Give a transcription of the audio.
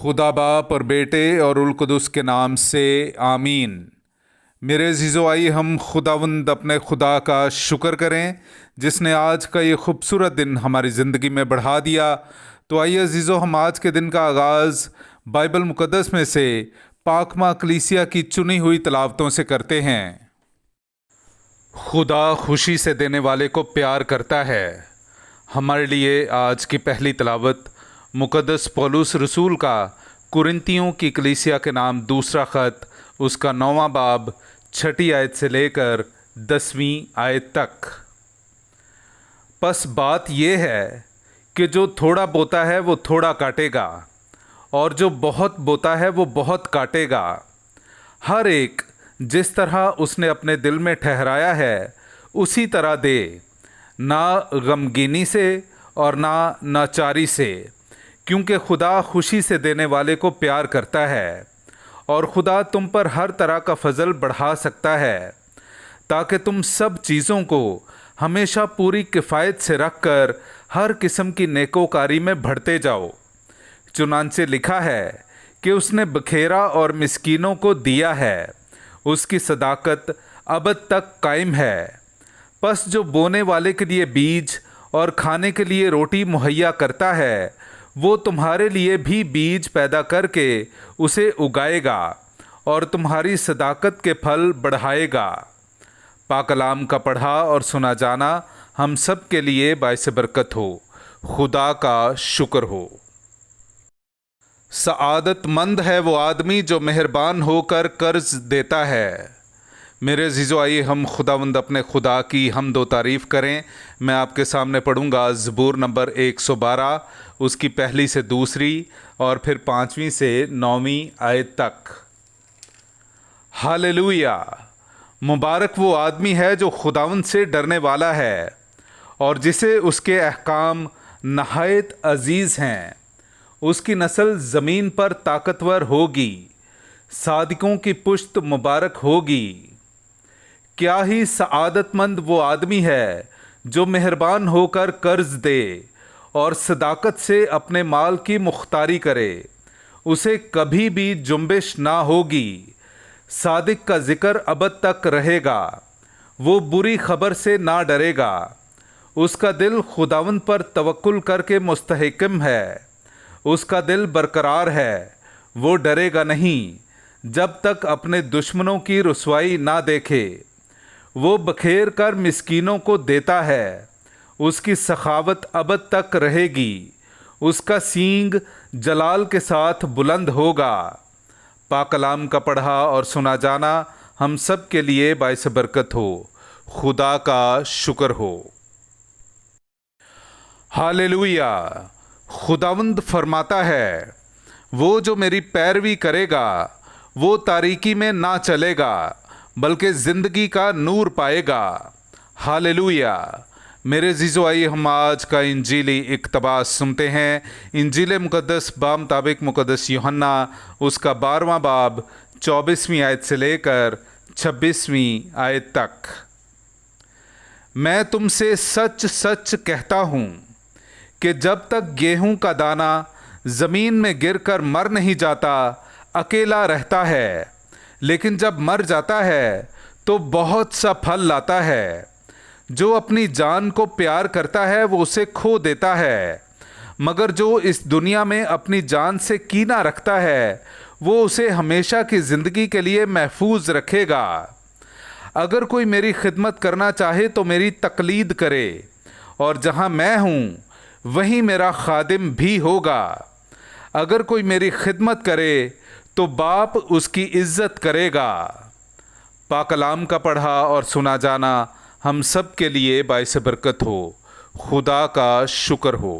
खुदा बाप और बेटे और उल कुदस के नाम से आमीन। मेरे अज़ीज़ो, आइए हम खुदावंद अपने खुदा का शुक्र करें जिसने आज का ये खूबसूरत दिन हमारी ज़िंदगी में बढ़ा दिया। तो आइए अज़ीज़ो, हम आज के दिन का आगाज़ बाइबल मुक़द्दस में से पाकमा कलीसिया की चुनी हुई तलावतों से करते हैं। खुदा खुशी से देने वाले को प्यार करता है। हमारे लिए आज की पहली तलावत मुक़द्दस पौलुस रसूल का कुरिन्थियों की कलीसिया के नाम दूसरा ख़त, उसका 9वां बाब 6 आयत से लेकर 10वीं आयत तक। बस बात यह है कि जो थोड़ा बोता है वो थोड़ा काटेगा, और जो बहुत बोता है वो बहुत काटेगा। हर एक जिस तरह उसने अपने दिल में ठहराया है उसी तरह दे, ना गमगीनी से और ना नाचारी से, क्योंकि खुदा खुशी से देने वाले को प्यार करता है। और खुदा तुम पर हर तरह का फजल बढ़ा सकता है ताकि तुम सब चीज़ों को हमेशा पूरी किफ़ायत से रखकर हर किस्म की नेकोकारी में बढ़ते जाओ। चुनांचे लिखा है कि उसने बखेरा और मिस्कीनों को दिया है, उसकी सदाकत अबद तक कायम है। बस जो बोने वाले के लिए बीज और खाने के लिए रोटी मुहैया करता है, वो तुम्हारे लिए भी बीज पैदा करके उसे उगाएगा और तुम्हारी सदाकत के फल बढ़ाएगा। पाकलाम का पढ़ा और सुना जाना हम सब के लिए बाइस बरकत हो। खुदा का शुक्र हो। सआदतमंद है वो आदमी जो मेहरबान होकर कर्ज देता है। मेरे अज़ीज़ो, आइए हम खुदावंद अपने खुदा की हमद व तारीफ़ करें। मैं आपके सामने पढ़ूंगा ज़बूर नंबर 112, उसकी पहली से दूसरी और फिर 5वीं से 9वीं आयत तक। हालेलुया! मुबारक वो आदमी है जो खुदावंद से डरने वाला है और जिसे उसके अहकाम नहायत अजीज़ हैं। उसकी नस्ल ज़मीन पर ताकतवर होगी, सादिकों की पुश्त मुबारक होगी। क्या ही सआदतमंद वो आदमी है जो मेहरबान होकर कर्ज दे और सदाकत से अपने माल की मुख्तारी करे। उसे कभी भी जुम्बिश ना होगी, सादिक का जिक्र अबद तक रहेगा। वो बुरी खबर से ना डरेगा। उसका दिल खुदावंद पर तवक्कुल करके मुस्तहकम है। उसका दिल बरकरार है, वो डरेगा नहीं जब तक अपने दुश्मनों की रुसवाई ना देखे। वो बखेर कर मिस्कीनों को देता है, उसकी सखावत अबद तक रहेगी। उसका सींग जलाल के साथ बुलंद होगा। पाकलाम का पढ़ा और सुना जाना हम सब के लिए बाइस बरकत हो। खुदा का शुक्र हो। हालेलुया! खुदावंद फरमाता है, वो जो मेरी पैरवी करेगा वो तारीकी में ना चलेगा बल्कि ज़िंदगी का नूर पाएगा। हालेलुया! मेरे अज़ीज़ो, आइए हम आज का इंजीली इक़्तबास सुनते हैं। इंजील मुक़द्दस बामुताबिक मुक़द्दस यूहन्ना, उसका 12वां बाब 24वीं आयत से लेकर 26वीं आयत तक। मैं तुमसे सच सच कहता हूँ कि जब तक गेहूं का दाना ज़मीन में गिरकर मर नहीं जाता, अकेला रहता है, लेकिन जब मर जाता है तो बहुत सा फल लाता है। जो अपनी जान को प्यार करता है वो उसे खो देता है, मगर जो इस दुनिया में अपनी जान से कीना रखता है वो उसे हमेशा की ज़िंदगी के लिए महफूज रखेगा। अगर कोई मेरी खिदमत करना चाहे तो मेरी तकलीद करे, और जहाँ मैं हूँ वहीं मेरा खादिम भी होगा। अगर कोई मेरी खिदमत करे तो बाप उसकी इज़्ज़त करेगा। पाकलाम का पढ़ा और सुना जाना हम सब के लिए बाइस बरकत हो। खुदा का शुक्र हो।